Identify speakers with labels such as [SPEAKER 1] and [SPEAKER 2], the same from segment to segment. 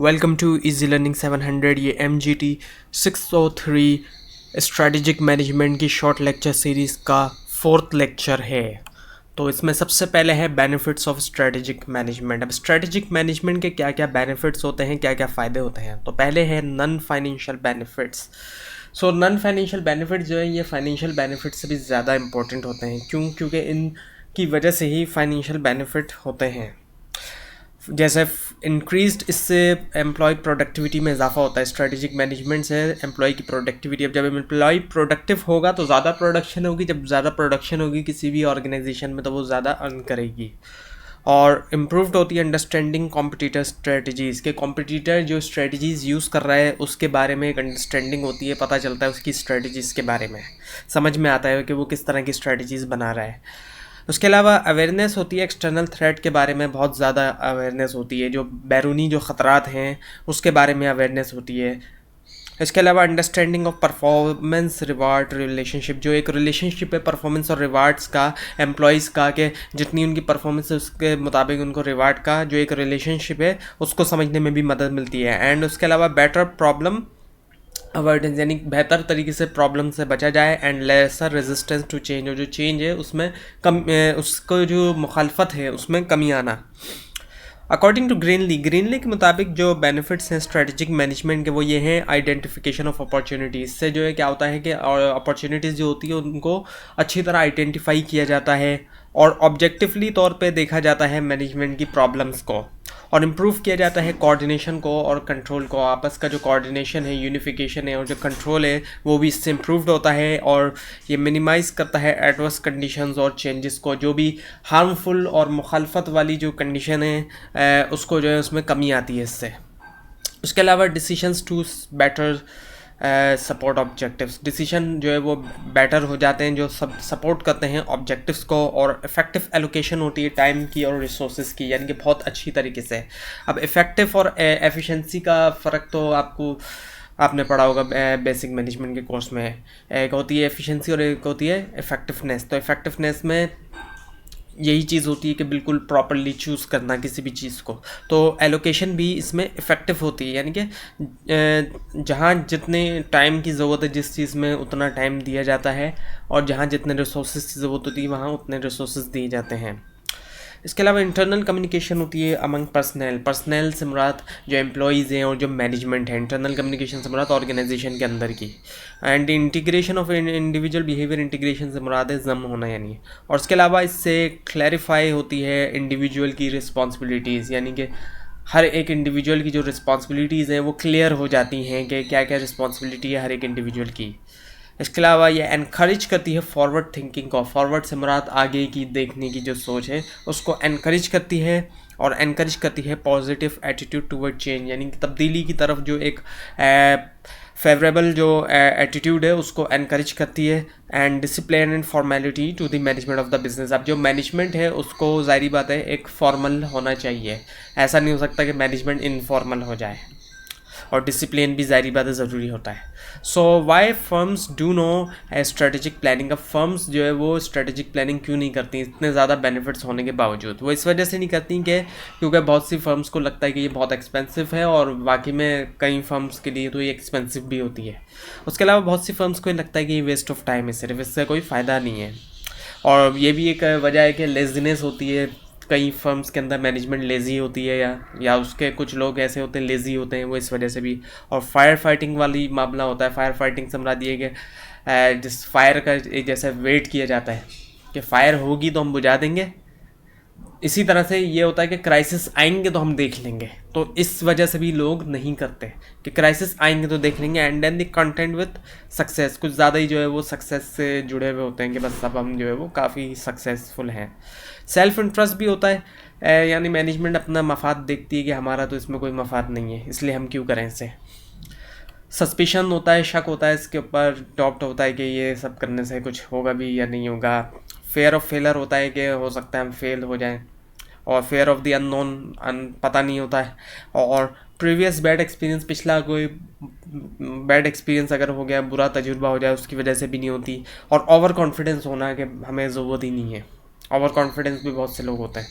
[SPEAKER 1] Welcome to easy learning 700। ये MGT 603 strategic management की short lecture series का 4th lecture है। तो इसमें सबसे पहले है बेनिफिट्स ऑफ स्ट्रेटेजिक मैनेजमेंट। अब स्ट्रेटेजिक मैनेजमेंट के क्या क्या बेनिफिट्स होते हैं, क्या क्या फ़ायदे होते हैं। तो पहले है non financial benefits. Non financial benefit जो है ये फाइनेंशियल बेनिफिट से भी ज़्यादा इंपॉर्टेंट होते हैं। क्योंकि इनकी वजह से ही फाइनेंशियल बेनिफिट होते हैं। जैसे इंक्रीज्ड, इससे एम्प्लॉय प्रोडक्टिविटी में इजाफा होता है। स्ट्रेटेजिक मैनेजमेंट से एम्प्लॉय की प्रोडक्टिविटी, अब जब एम्प्लॉय प्रोडक्टिव होगा तो ज़्यादा प्रोडक्शन होगी। जब ज़्यादा प्रोडक्शन होगी किसी भी ऑर्गेनाइजेशन में तो वो ज़्यादा अर्न करेगी। और इम्प्रूव्ड होती है अंडरस्टैंडिंग कॉम्पिटिटर स्ट्रेटजीज़ के। कॉम्पिटिटर जो स्ट्रेटजीज़ यूज़ कर रहा है उसके बारे में एक अंडरस्टैंडिंग होती है, पता चलता है उसकी स्ट्रेटजीज़ के बारे में, समझ में आता है कि वो किस तरह की स्ट्रेटजीज़ बना रहा है। उसके अलावा अवेयरनेस होती है एक्सटर्नल थ्रेट के बारे में, बहुत ज़्यादा अवेयरनेस होती है। जो बैरूनी जो ख़तरात हैं उसके बारे में अवेयरनेस होती है। इसके अलावा understanding of performance reward relationship, जो एक रिलेशनशिप है परफॉर्मेंस और रिवार्ड्स का, एम्प्लॉयज़ का, कि जितनी उनकी परफॉर्मेंस है उसके मुताबिक उनको रिवार्ड का जो एक रिलेशनशिप है उसको समझने में भी मदद मिलती है। एंड उसके अलावा बेटर प्रॉब्लम अवॉइडेंस, यानी बेहतर तरीके से प्रॉब्लम से बचा जाए। And lesser resistance to change, और जो चेंज है उसमें उसको जो मुखालफत है उसमें कमी आना। अकॉर्डिंग टू ग्रीनली के मुताबिक जो बेनिफिट्स हैं स्ट्रेटेजिक मैनेजमेंट के वो ये हैं। आइडेंटिफिकेशन ऑफ अपॉर्चुनिटीज़ से जो है क्या होता है कि अपॉर्चुनिटीज़ जो होती है उनको अच्छी तरह आइडेंटिफाई किया जाता है और ऑब्जेक्टिवली तौर पे देखा जाता है मैनेजमेंट की प्रॉब्लम्स को, और इम्प्रूव किया जाता है कोऑर्डिनेशन को और कंट्रोल को। आपस का जो कोऑर्डिनेशन है, यूनिफिकेशन है और जो कंट्रोल है वो भी इससे इम्प्रूव्ड होता है। और ये मिनिमाइज़ करता है एडवर्स कंडीशंस और चेंजेस को, जो भी हार्मफुल और मुखालफत वाली जो कंडीशन है उसको जो है उसमें कमी आती है इससे। उसके अलावा decisions to better support objectives, decision जो है वो बेटर हो जाते हैं जो सब सपोर्ट करते हैं ऑब्जेक्टिव्स को। और इफ़ेक्टिव एलोकेशन होती है टाइम की और रिसोर्सेज की, यानी कि बहुत अच्छी तरीके से। अब इफ़ेक्टिव और एफिशिएंसी का फ़र्क तो आपने पढ़ा होगा बेसिक मैनेजमेंट के कोर्स में। एक होती है एफिशिएंसी और एक होती है इफ़ेक्टिवनेस। तो इफ़ेक्टिवनेस में यही चीज़ होती है कि बिल्कुल प्रॉपरली चूज़ करना किसी भी चीज़ को। तो एलोकेशन भी इसमें इफ़ेक्टिव होती है, यानी कि जहाँ जितने टाइम की ज़रूरत है जिस चीज़ में उतना टाइम दिया जाता है, और जहाँ जितने रिसोर्सेज की ज़रूरत होती है वहाँ उतने रिसोर्सेज दिए जाते हैं। इसके अलावा इंटरनल कम्युनिकेशन होती है अमंग पर्सनल से मुराद जो एम्प्लॉयज़ हैं और जो मैनेजमेंट है। इंटरनल कम्युनिकेशन से मुराद ऑर्गेनाइजेशन के अंदर की। And integration of individual behaviour, integration से मुराद है जम होना यानी। और इसके अलावा इससे क्लैरिफाई होती है इंडिविजुअल की रिस्पॉन्सिबिलिटीज़, यानी कि हर एक इंडिविजुअल की जो रिस्पॉन्सिबिलिटीज़ हैं वो क्लियर हो जाती हैं कि क्या क्या रिस्पॉन्सिबिलिटी है हर एक इंडिविजुअल की। इसके अलावा ये एनकरेज करती है फॉरवर्ड थिंकिंग को। फॉरवर्ड से मुराद आगे की देखने की जो सोच है उसको एनकरेज करती है, और एनकरेज करती है पॉजिटिव एटीट्यूड टूवर्ड चेंज, यानी कि तब्दीली की तरफ जो एक फेवरेबल जो एटीट्यूड है उसको एनकरेज करती है। And discipline and formality to the management of the business. अब जो मैनेजमेंट है उसको ज़ाहिर बात है एक फॉर्मल होना चाहिए, ऐसा नहीं हो सकता कि मैनेजमेंट इनफॉर्मल हो जाए। और डिसिप्लिन भी ज़ाहिर बात है ज़रूरी होता है। So why firms do no strategic planning. अब फर्म्स जो है वो स्ट्रेटेजिक प्लानिंग क्यों नहीं करती इतने ज़्यादा बेनिफिट्स होने के बावजूद? वो इस वजह से नहीं करती कि क्योंकि बहुत सी फर्म्स को लगता है कि ये बहुत एक्सपेंसिव है, और वाकई में कई फर्म्स के लिए तो ये एक्सपेंसिव भी होती है। उसके अलावा बहुत सी फर्म्स को लगता है कि ये वेस्ट ऑफ टाइम है, सिर्फ इससे कोई फ़ायदा नहीं है। और ये भी एक वजह है कि लेजीनेस होती है। कई फर्म्स के अंदर मैनेजमेंट लेज़ी होती है, या उसके कुछ लोग ऐसे होते हैं लेज़ी होते हैं, वो इस वजह से भी। और फायर फाइटिंग वाली मामला होता है। फायर फाइटिंग से मुराद ये कि जिस फायर का जैसे वेट किया जाता है कि फ़ायर होगी तो हम बुझा देंगे, इसी तरह से ये होता है कि क्राइसिस आएंगे तो हम देख लेंगे। तो इस वजह से भी लोग नहीं करते कि क्राइसिस आएंगे तो देख लेंगे। And then the content with success, कुछ ज़्यादा ही जो है वो सक्सेस से जुड़े हुए होते हैं कि बस अब हम जो है वो काफ़ी सक्सेसफुल हैं। सेल्फ इंटरेस्ट भी होता है, यानी मैनेजमेंट अपना मफाद देखती है कि हमारा तो इसमें कोई मफाद नहीं है, इसलिए हम क्यों करें इसे। सस्पिशन होता है, शक होता है इसके ऊपर, डाउट होता है कि ये सब करने से कुछ होगा भी या नहीं होगा। फेयर ऑफ फेलर होता है कि हो सकता है हम फेल हो जाएं। और फेयर ऑफ द अननोन, पता नहीं होता है। और प्रीवियस बैड एक्सपीरियंस, पिछला कोई बैड एक्सपीरियंस अगर हो गया, बुरा तजुर्बा हो जाए, उसकी वजह से भी नहीं होती। और ओवर कॉन्फिडेंस होना कि हमें ज़रूरत ही नहीं है। ओवर कॉन्फिडेंस भी बहुत से लोग होते हैं।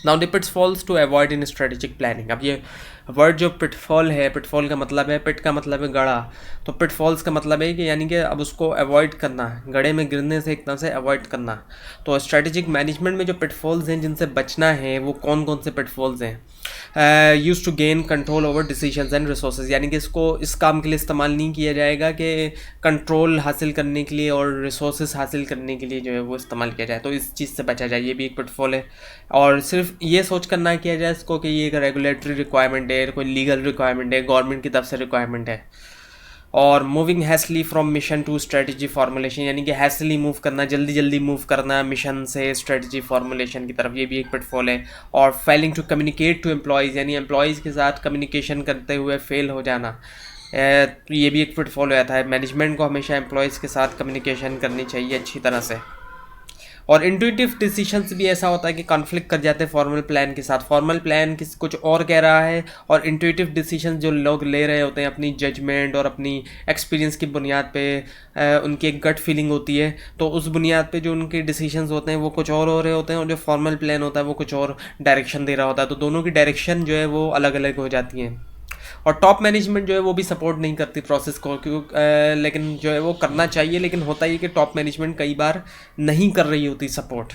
[SPEAKER 1] Now the pitfalls to avoid in strategic planning. अब ये वर्ड जो पिटफॉल है, पिटफॉल का मतलब है, पिट का मतलब है गड़ा, तो पिटफॉल्स का मतलब है कि यानी कि अब उसको अवॉइड करना, गड़े में गिरने से एक तरह से अवॉइड करना। तो स्ट्रेटेजिक मैनेजमेंट में जो पिटफॉल्स हैं जिनसे बचना है वो कौन कौन से पिटफॉल्स हैं? Use to gain control over decisions and resources, यानी कि इसको इस काम के लिए इस्तेमाल नहीं किया जाएगा कि कंट्रोल हासिल करने के लिए और रिसोर्सेज हासिल करने के लिए जो है वो इस्तेमाल किया जाए, तो इस चीज़ से बचा जाए, ये भी एक पिटफॉल है। और सिर्फ ये सोच कर ना किया जाए इसको कि ये एक रेगुलेटरी रिक्वायरमेंट है, कोई लीगल रिक्वायरमेंट है, गवर्नमेंट की तरफ से रिक्वायरमेंट है। और moving easily from mission to strategy formulation, यानी कि हैसली मूव करना, जल्दी जल्दी मूव करना मिशन से स्ट्रेटजी फॉर्मुलेशन की तरफ, ये भी एक पिटफॉल है। और failing to communicate to employees, यानी एम्प्लॉयज़ के साथ कम्युनिकेशन करते हुए फेल हो जाना, ये भी एक पिटफॉल हो जाता है। मैनेजमेंट को हमेशा एम्प्लॉयज़ के साथ कम्युनिकेशन करनी चाहिए अच्छी तरह से। और इंट्यूटिव डिसीशंस भी ऐसा होता है कि कॉन्फ्लिक्ट कर जाते हैं फॉर्मल प्लान के साथ, फॉर्मल प्लान किस कुछ और कह रहा है और इंट्यूटिव डिसीशंस जो लोग ले रहे होते हैं अपनी जजमेंट और अपनी एक्सपीरियंस की बुनियाद पे, उनकी एक गट फीलिंग होती है, तो उस बुनियाद पे जो उनके डिसीशंस होते हैं वो कुछ और हो रहे होते हैं और जो फॉर्मल प्लान होता है वो कुछ और डायरेक्शन दे रहा होता है, तो दोनों की डायरेक्शन जो है वो अलग अलग हो जाती हैं। और टॉप मैनेजमेंट जो है वो भी सपोर्ट नहीं करती प्रोसेस को, क्योंकि लेकिन जो है वो करना चाहिए, लेकिन होता ही कि टॉप मैनेजमेंट कई बार नहीं कर रही होती सपोर्ट।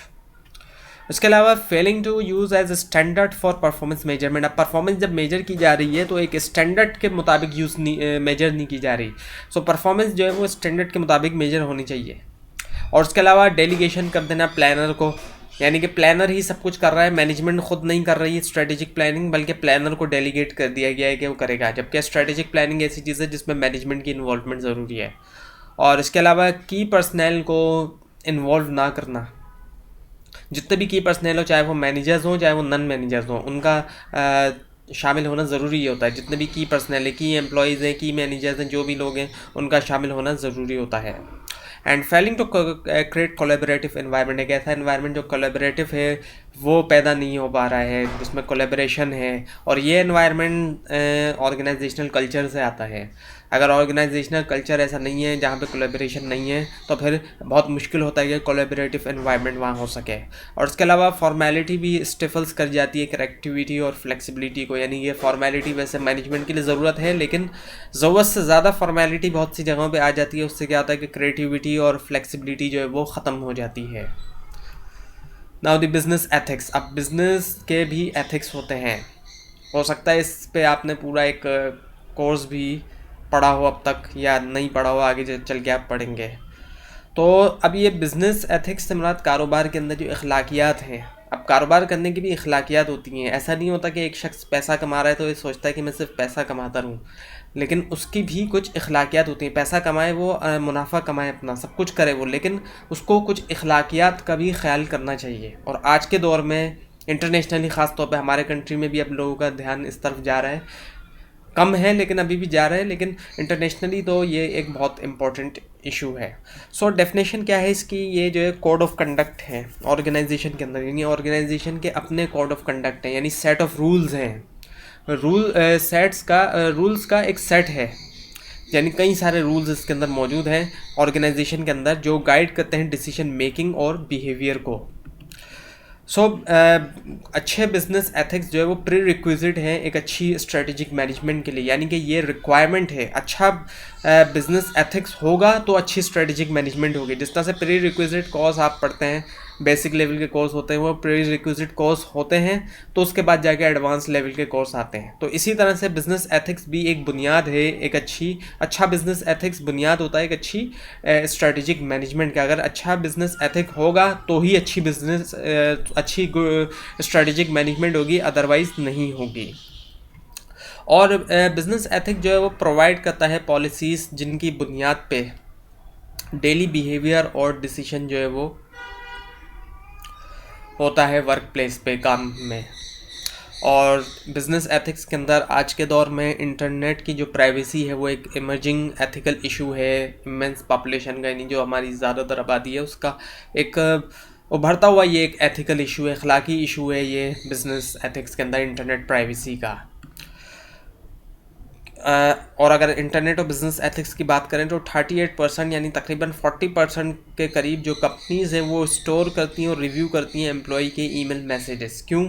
[SPEAKER 1] उसके अलावा failing to use as standard for performance measurement. अब परफॉर्मेंस जब मेजर की जा रही है तो एक स्टैंडर्ड के मुताबिक यूज़ नहीं, मेजर नहीं की जा रही। सो परफॉर्मेंस जो है वो स्टैंडर्ड के मुताबिक मेजर होनी चाहिए। और उसके अलावा डेलीगेशन कर देना प्लानर को, यानी कि प्लानर ही सब कुछ कर रहा है, मैनेजमेंट खुद नहीं कर रही है स्ट्रेटेजिक प्लानिंग, बल्कि प्लानर को डेलीगेट कर दिया गया है कि वो करेगा, जबकि स्ट्रेटेजिक प्लानिंग ऐसी चीज़ है जिसमें मैनेजमेंट की इन्वॉल्वमेंट ज़रूरी है। और इसके अलावा की पर्सनल को इन्वॉल्व ना करना, जितने भी की पर्सनल हो, चाहे वो मैनेजर्स हों चाहे वो नॉन मैनेजर्स हों, उनका शामिल होना ज़रूरी होता है। जितने भी की पर्सनल है, की एम्प्लॉयज़ हैं, की मैनेजर्स हैं, जो भी लोग हैं, उनका शामिल होना ज़रूरी होता है। And failing to create collaborative environment, एक ऐसा एनवायरनमेंट जो कोलेबरेटिव है वो पैदा नहीं हो पा रहा है, जिसमें कोलेबरेशन है, और ये एनवायरनमेंट ऑर्गेनाइजेशनल कल्चर से आता है। अगर ऑर्गेनाइजेशनल कल्चर ऐसा नहीं है जहाँ पे कोलेबरेशन नहीं है तो फिर बहुत मुश्किल होता है कि कोलेबरेटिव एनवायरनमेंट वहाँ हो सके। और उसके अलावा फॉर्मेलिटी भी स्टिफल्स कर जाती है करेक्टिविटी और फ्लेक्सिबिलिटी को, यानी ये फॉर्मेलिटी वैसे मैनेजमेंट के लिए ज़रूरत है, लेकिन ज़रूरत से ज़्यादा फॉर्मेलिटी बहुत सी जगहों पे आ जाती है, उससे क्या होता है कि क्रिएटिविटी और फ्लेक्सिबिलिटी जो है वो ख़त्म हो जाती है। Now the business ethics. अब बिज़नेस के भी एथिक्स होते हैं, हो सकता है इस पे आपने पूरा एक कोर्स भी पढ़ा हो अब तक, या नहीं पढ़ा हो, आगे चल के आप पढ़ेंगे। तो अब ये बिज़नेस एथिक्स से मुराद कारोबार के अंदर जो अखलाकियात हैं। अब कारोबार करने की भी अखलाकियात होती हैं, ऐसा नहीं होता कि एक शख्स पैसा कमा रहा है तो ये सोचता है कि मैं सिर्फ पैसा कमाता रहूँ, लेकिन उसकी भी कुछ अखलाकियात होती हैं। पैसा कमाए वो, मुनाफा कमाए अपना, सब कुछ करे वो, लेकिन उसको कुछ अखलाकियात का भी ख्याल करना चाहिए। और आज के दौर में इंटरनेशनली ख़ास तौर पे हमारे कंट्री में भी अब लोगों का ध्यान इस तरफ जा रहा है, कम है लेकिन अभी भी जा रहा है, लेकिन इंटरनेशनली तो ये एक बहुत इम्पॉर्टेंट इशू है। सो डेफिनेशन क्या है इसकी? ये जो है कोड ऑफ कंडक्ट है ऑर्गेनाइजेशन के अंदर, यानी ऑर्गेनाइजेशन के अपने कोड ऑफ कंडक्ट हैं, यानी सेट ऑफ रूल्स हैं। रूल्स का एक सेट है, यानी कई सारे रूल्स इसके अंदर मौजूद हैं ऑर्गेनाइजेशन के अंदर, जो गाइड करते हैं डिसीजन मेकिंग और बिहेवियर को। अच्छे बिजनेस एथिक्स जो है वो प्री रिक्विजिट हैं एक अच्छी स्ट्रेटेजिक मैनेजमेंट के लिए, यानी कि ये रिक्वायरमेंट है। अच्छा बिजनेस एथिक्स होगा तो अच्छी स्ट्रेटेजिक मैनेजमेंट होगी। जिस तरह से प्री रिक्विजिट कोर्स आप पढ़ते हैं, बेसिक लेवल के कोर्स होते हैं, वो प्री रिक्विजिट कोर्स होते हैं, तो उसके बाद जाके एडवांस लेवल के कोर्स आते हैं। तो इसी तरह से बिज़नेस एथिक्स भी एक बुनियाद है, एक अच्छा बिज़नेस एथिक्स बुनियाद होता है एक अच्छी स्ट्रेटेजिक मैनेजमेंट का। अगर अच्छा बिज़नेस एथिक होगा तो ही अच्छी स्ट्रेटेजिक मैनेजमेंट होगी, अदरवाइज़ नहीं होगी। और बिज़नेस एथिक जो है वो प्रोवाइड करता है पॉलिसीज़ जिनकी बुनियाद पे डेली बिहेवियर और डिसीजन जो है वो होता है वर्क प्लेस पे, काम में। और बिज़नेस एथिक्स के अंदर आज के दौर में इंटरनेट की जो प्राइवेसी है वो एक इमर्जिंग एथिकल इशू है। इमेंस पॉपुलेशन का, यानी जो हमारी ज़्यादातर आबादी है उसका एक उभरता हुआ ये एक एथिकल इशू है, अखलाकी इशू है ये बिज़नेस एथिक्स के अंदर इंटरनेट प्राइवेसी का। और अगर इंटरनेट और बिज़नेस एथिक्स की बात करें तो 38% यानी तकरीबन 40% के करीब जो कंपनीज़ हैं वो स्टोर करती हैं और रिव्यू करती हैं एम्प्लॉई के ईमेल मैसेजेस। क्यों?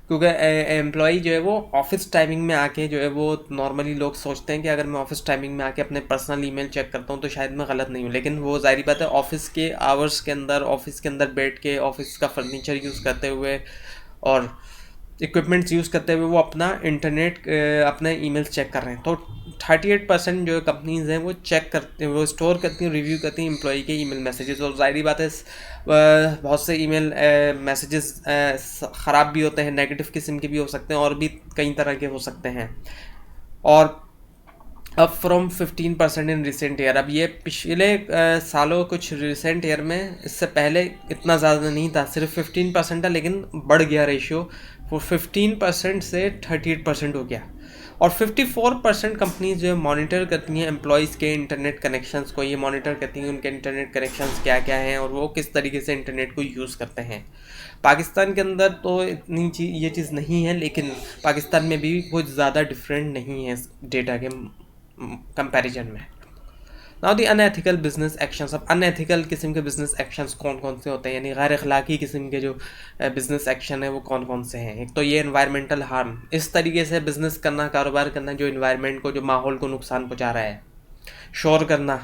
[SPEAKER 1] क्योंकि एम्प्लॉई जो है वो ऑफिस टाइमिंग में आके जो है वो नॉर्मली लोग सोचते हैं कि अगर मैं ऑफिस टाइमिंग में आके अपने पर्सनल ईमेल चेक करता हूँ तो शायद मैं गलत नहीं हूँ, लेकिन वो जाहिर बात है ऑफिस के आवर्स के अंदर ऑफिस के अंदर बैठ के ऑफिस का फर्नीचर यूज़ करते हुए और इक्विपमेंट्स यूज़ करते हुए वो अपना इंटरनेट अपने ईमेल्स चेक कर रहे हैं। तो 38% जो कंपनीज हैं वो चेक करते हैं, वो स्टोर करती हैं, रिव्यू करती हैं एम्प्लॉई के ईमेल मैसेजेस। और ज़ाहिर बात है बहुत से ईमेल मैसेजेस ख़राब भी होते हैं, नेगेटिव किस्म के भी हो सकते हैं और भी कई तरह के हो सकते हैं। और अब फ्रॉम 15% इन रिसेंट ईयर, अब ये पिछले सालों कुछ रिसेंट ईयर में, इससे पहले इतना ज़्यादा नहीं था, सिर्फ 15% था, लेकिन बढ़ गया रेशियो, वो 15% से 38% हो गया। और 54% कंपनीज जो है मॉनिटर करती हैं एम्प्लॉयज़ के इंटरनेट कनेक्शंस को, ये मॉनिटर करती हैं उनके इंटरनेट कनेक्शंस क्या क्या हैं और वो किस तरीके से इंटरनेट को यूज़ करते हैं। पाकिस्तान के अंदर तो इतनी ये चीज़ नहीं है, लेकिन पाकिस्तान में भी कुछ ज़्यादा डिफरेंट नहीं है डेटा के कंपैरिजन में। Now the unethical business actions, अब अनएथिकल किस्म के बिजनेस एक्शंस कौन कौन से होते हैं, यानी गैर अखलाकी किस्म के जो बिजनेस एक्शन है वो कौन कौन से हैं। एक तो ये एनवायरमेंटल हार्म, इस तरीके से बिजनेस करना, कारोबार करना जो इन्वायरमेंट को, जो माहौल को नुकसान पहुंचा रहा है। शोर करना,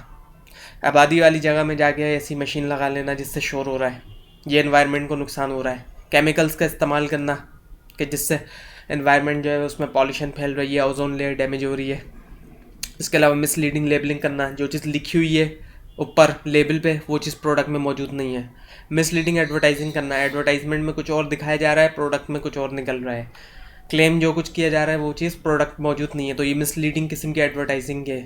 [SPEAKER 1] आबादी वाली जगह में जाके ऐसी मशीन लगा लेना जिससे शोर हो रहा है, ये एनवायरनमेंट को नुकसान हो रहा है। केमिकल्स का इस्तेमाल करना कि जिससे एनवायरनमेंट जो है उसमें पॉल्यूशन फैल रही है, ओजोन लेयर डैमेज हो रही है। इसके अलावा मिसलीडिंग लेबलिंग करना, जो चीज़ लिखी हुई है ऊपर लेबल पे वो चीज़ प्रोडक्ट में मौजूद नहीं है। मिसलीडिंग एडवर्टाइजिंग करना, एडवर्टाइजमेंट में कुछ और दिखाया जा रहा है, प्रोडक्ट में कुछ और निकल रहा है। क्लेम जो कुछ किया जा रहा है वो चीज़ प्रोडक्ट मौजूद नहीं है, तो ये मिसलीडिंग किस्म की एडवर्टाइजिंग है।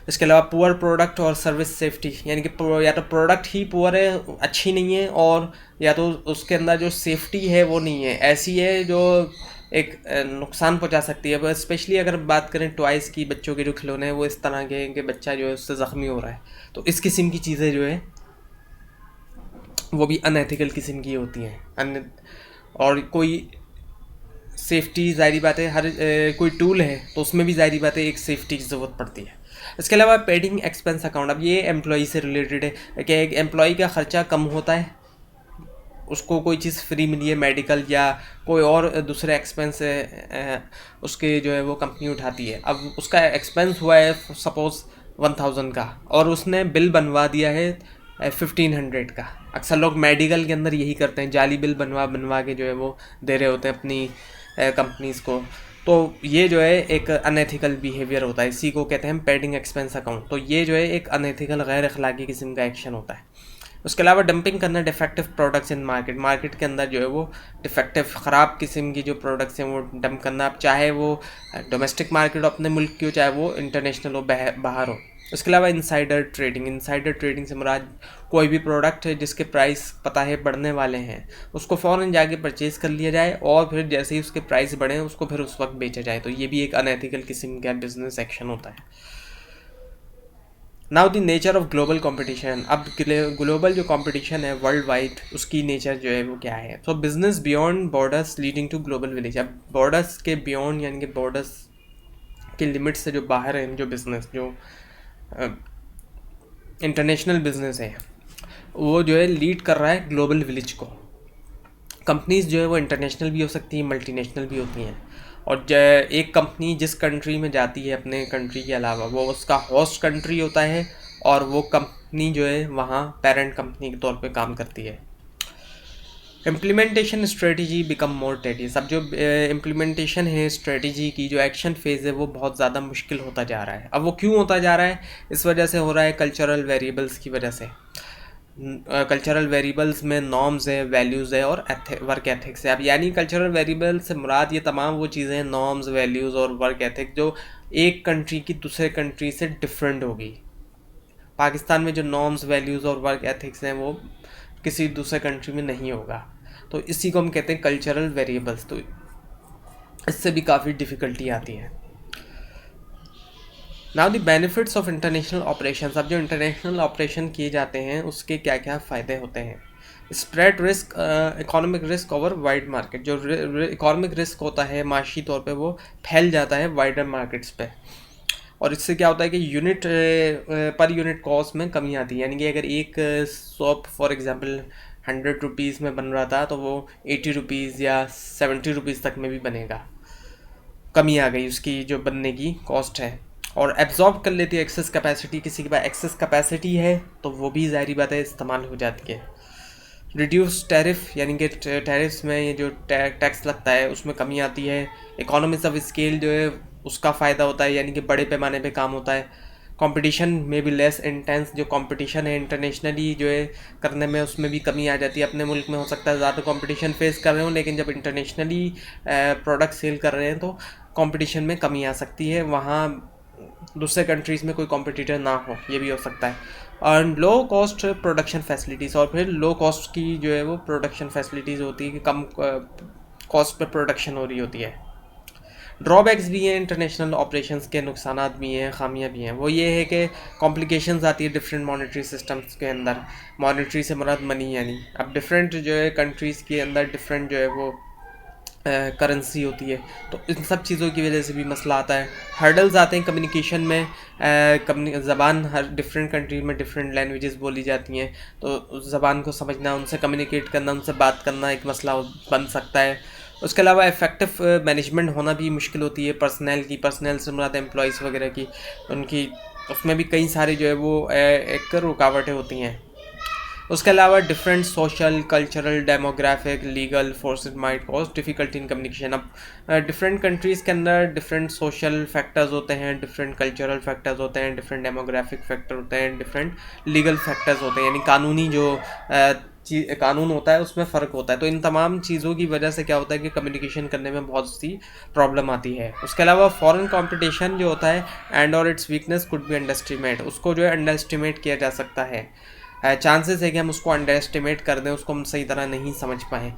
[SPEAKER 1] इसके अलावा पुअर प्रोडक्ट और सर्विस सेफ्टी, यानी कि या तो प्रोडक्ट ही पुअर है, अच्छी नहीं है, और या तो उसके अंदर जो सेफ्टी है वो नहीं है, ऐसी है जो एक नुकसान पहुंचा सकती है। स्पेशली अगर बात करें टॉयज़ की, बच्चों के जो खिलौने हैं वो इस तरह के हैं कि बच्चा जो है उससे ज़ख्मी हो रहा है, तो इस किस्म की चीज़ें जो है वो भी अनएथिकल किस्म की होती हैं। अन्य और कोई सेफ्टी, ज़ाहिर बात है हर कोई टूल है तो उसमें भी ज़ाहिर बात है एक सेफ्टी की ज़रूरत पड़ती है। इसके अलावा पेडिंग एक्सपेंस अकाउंट, अब ये एम्प्लॉई से रिलेटेड है कि एक एम्प्लॉई का ख़र्चा कम होता है, उसको कोई चीज़ फ्री मिली है, मेडिकल या कोई और दूसरे एक्सपेंस उसके जो है वो कंपनी उठाती है। अब उसका एक्सपेंस हुआ है सपोज़ 1000 का और उसने बिल बनवा दिया है 1500 का। अक्सर लोग मेडिकल के अंदर यही करते हैं, जाली बिल बनवा बनवा के जो है वो दे रहे होते हैं अपनी कंपनीज़ को। तो ये जो है एक अनएथिकल बिहेवियर होता है, इसी को कहते हैं पेडिंग एक्सपेंस अकाउंट। तो ये जो है एक अनएथिकल गैर अखलाकी किस्म का एक्शन होता है। उसके अलावा डंपिंग करना defective products in market, market के अंदर जो है वो डिफेक्टिव ख़राब किस्म की जो प्रोडक्ट्स हैं वो डंप करना, अब चाहे वो डोमेस्टिक मार्केट अपने मुल्क की हो, चाहे वो इंटरनेशनल हो, बाहर हो। उसके अलावा इनसाइडर ट्रेडिंग, इनसाइडर ट्रेडिंग से मुराद कोई भी प्रोडक्ट है जिसके प्राइस पता है बढ़ने वाले हैं उसको फ़ौरन जाके परचेज़ कर लिया जाए और फिर जैसे ही उसके प्राइस बढ़े उसको फिर उस वक्त बेचा जाए, तो ये भी एक अनएथिकल किस्म का बिजनेस एक्शन होता है। Now the nature of global competition, अब ग्लोबल जो कंपटीशन है वर्ल्ड वाइड उसकी नेचर जो है वो क्या है। So business beyond borders leading to global village, अब बॉर्डर्स के बियॉन्ड यानी कि बॉर्डर्स के लिमिट से जो बाहर है जो बिज़नेस, जो इंटरनेशनल बिजनेस है वो जो है लीड कर रहा है ग्लोबल विलेज को। कंपनीज जो है वो इंटरनेशनल भी हो सकती हैं, मल्टीनेशनल भी होती हैं, और एक कंपनी जिस कंट्री में जाती है अपने कंट्री के अलावा वो उसका होस्ट कंट्री होता है और वो कंपनी जो है वहाँ पेरेंट कंपनी के तौर पे काम करती है। Implementation strategy become more tedious, अब जो इम्प्लीमेंटेशन है स्ट्रेटजी की, जो एक्शन फेज़ है वो बहुत ज़्यादा मुश्किल होता जा रहा है। अब वो क्यों होता जा रहा है, इस वजह से हो रहा है कल्चरल वेरिएबल्स की वजह से। कल्चरल वेरिएबल्स में नॉर्म्स है, वैल्यूज़ है और वर्क एथिक्स है। अब यानी कल्चरल वेरिएबल्स से मुराद ये तमाम वो चीज़ें हैं, नॉर्म्स, वैल्यूज़ और वर्क एथिक, जो एक कंट्री की दूसरे कंट्री से डिफरेंट होगी। पाकिस्तान में जो नॉर्म्स, वैल्यूज़ और वर्क एथिक्स हैं वो किसी दूसरे कंट्री में नहीं होगा, तो इसी को हम कहते हैं कल्चरल वेरिएबल्स। तो इससे भी काफ़ी डिफ़िकल्टी आती है। Now the benefits of international operations, अब जो इंटरनेशनल ऑपरेशन किए जाते हैं उसके क्या क्या फ़ायदे होते हैं। Spread risk, economic risk over wide market, जो इकोनॉमिक रिस्क होता है माशी तौर पे वो फैल जाता है वाइडर मार्केट्स पे, और इससे क्या होता है कि पर यूनिट कॉस्ट में कमी आती है। यानी कि अगर एक शॉप फॉर एग्जांपल 100 रुपीज़ में बन रहा था तो वो 80 रुपीज़ या 70 रुपीज़ तक में भी बनेगा। कमी आ गई उसकी जो बनने की कॉस्ट है, और एब्जॉर्ब कर लेती है एक्सेस कैपेसिटी। किसी के पास एक्सेस कैपेसिटी है तो वो भी ज़ाहिर बात है इस्तेमाल हो जाती है। रिड्यूस टैरिफ, यानी कि टैरिफ्स में ये जो टैक्स लगता है उसमें कमी आती है। इकोनॉमिक्स ऑफ स्केल जो है उसका फ़ायदा होता है, यानी कि बड़े पैमाने पे काम होता है। कंपटीशन में भी लेस इंटेंस, जो कंपटीशन है इंटरनेशनली जो है करने में, उसमें भी कमी आ जाती है। अपने मुल्क में हो सकता है ज़्यादा कंपटीशन फेस कर रहे हो, लेकिन जब इंटरनेशनली प्रोडक्ट सेल कर रहे हैं तो कंपटीशन में कमी आ सकती है, वहाँ दूसरे कंट्रीज़ में कोई कॉम्पिटिटर ना हो, ये भी हो सकता है। और लो कॉस्ट प्रोडक्शन फैसिलिटीज़, और फिर लो कॉस्ट की जो है वो प्रोडक्शन फैसिलिटीज़ होती है कि कम कॉस्ट पे प्रोडक्शन हो रही होती है। ड्रॉबैक्स भी हैं इंटरनेशनल ऑपरेशंस के, नुकसानात भी हैं, खामियां भी हैं। वो ये है कि कॉम्प्लिकेशंस आती है डिफरेंट मॉनेटरी सिस्टम्स के अंदर। मॉनेटरी से मुराद मनी, यानी अब डिफरेंट जो है कंट्रीज़ के अंदर डिफरेंट जो है वो करेंसी होती है, तो इन सब चीज़ों की वजह से भी मसला आता है। हर्डल्स आते हैं कम्युनिकेशन में। ज़बान हर डिफरेंट कंट्री में डिफरेंट लैंग्वेजेस बोली जाती हैं, तो उस ज़बान को समझना, उनसे कम्युनिकेट करना, उनसे बात करना एक मसला बन सकता है। उसके अलावा इफ़ेक्टिव मैनेजमेंट होना भी मुश्किल होती है। पर्सनल से मुराद एम्प्लॉइज़ वगैरह की, उनकी उसमें भी कई सारी जो है वो एक रुकावटें होती हैं। उसके अलावा different social, cultural, demographic, legal forces might cause difficulty in communication. अब डिफरेंट कंट्रीज़ के अंदर डिफरेंट सोशल फैक्टर्स होते हैं, डिफरेंट कल्चरल फैक्टर्स होते हैं, डिफरेंट डेमोग्राफिक फैक्टर होते हैं, डिफरेंट लीगल फैक्टर्स होते हैं, यानी कानूनी जो कानून होता है उसमें फ़र्क होता है। तो इन तमाम चीज़ों की वजह से क्या होता है कि कम्युनिकेशन करने में बहुत सी प्रॉब्लम आती है। उसके अलावा फॉरेन कंपटीशन जो होता है एंड और it's weakness could be under estimate, उसको जो है अंडर एस्टिमेट किया जा सकता है। चांसेस है कि हम उसको अंडर एस्टिमेट कर दें, उसको हम सही तरह नहीं समझ पाएँ।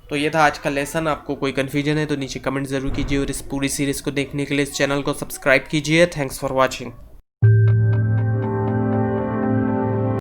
[SPEAKER 1] तो ये था आज का लेसन। आपको कोई कन्फ्यूजन है तो नीचे कमेंट ज़रूर कीजिए, और इस पूरी सीरीज़ को देखने के लिए इस चैनल को सब्सक्राइब कीजिए। Thanks for watching.